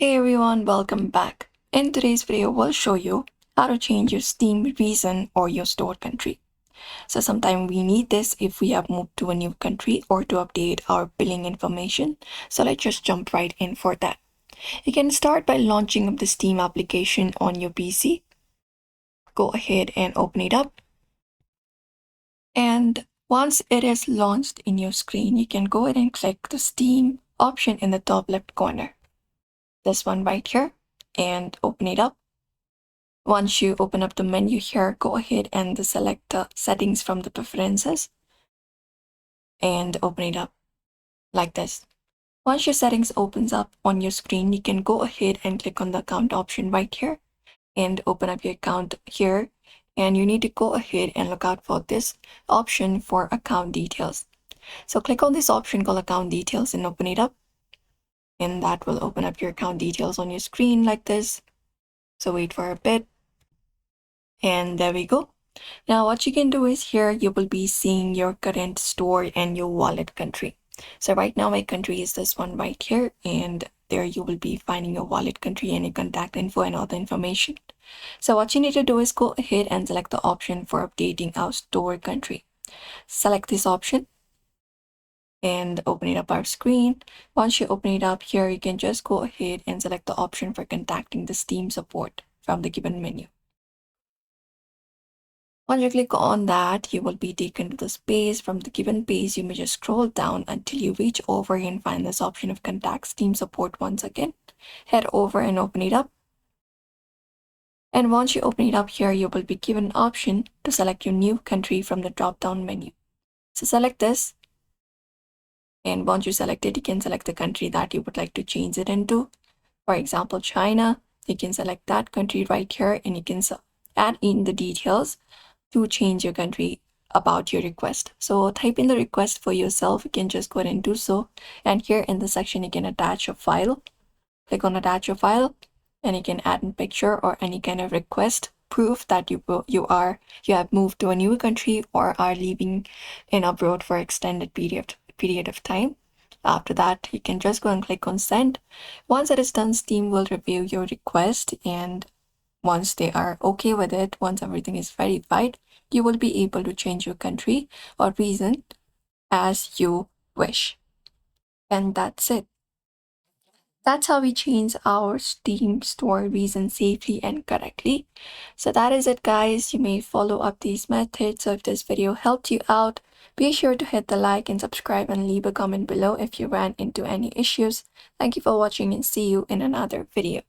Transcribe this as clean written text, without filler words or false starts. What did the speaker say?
Hey everyone, welcome back. In today's video, we'll show you how to change your Steam region or your store country. So sometimes we need this if we have moved to a new country or to update our billing information. So let's just jump right in for that. You can start by launching up the Steam application on your PC. Go ahead and open it up. And once it is launched in your screen, you can go ahead and click the Steam option in the top left corner. This one right here, and open it up. Once you open up the menu here, go ahead and select the settings from the preferences and open it up like this. Once your settings opens up on your screen, you can go ahead and click on the account option right here and open up your account here. And you need to go ahead and look out for this option for account details. So click on this option called account details and open it up. And that will open up your account details on your screen like this. So wait for a bit. And there we go. Now what you can do is here you will be seeing your current store and your wallet country. So right now my country is this one right here, and there you will be finding your wallet country and your contact info and all the information. So what you need to do is go ahead and select the option for updating our store country. Select this option and open it up our screen. Once you open it up here, you can just go ahead and select the option for contacting the Steam support from the given menu. Once you click on that, you will be taken to the space. From the given page, you may just scroll down until you reach over and find this option of contact Steam support once again. Head over and open it up. And once you open it up here, you will be given an option to select your new country from the drop-down menu. So select this. And once you select it, you can select the country that you would like to change it into. For example, China. You can select that country right here and you can add in the details to change your country about your request. So type in the request for yourself. You can just go ahead and do so. And here in the section, you can attach a file. Click on attach a file and you can add a picture or any kind of request proof that you have moved to a new country or are living in abroad for extended period of time. After that, you can just go and click on send. Once it is done, Steam will review your request, and once they are okay with it, once everything is verified, you will be able to change your country or region as you wish. And that's it. That's how we change our Steam store region safely and correctly. So that is it, guys. You may follow up these methods. So if this video helped you out, be sure to hit the like and subscribe and leave a comment below if you ran into any issues. Thank you for watching and see you in another video.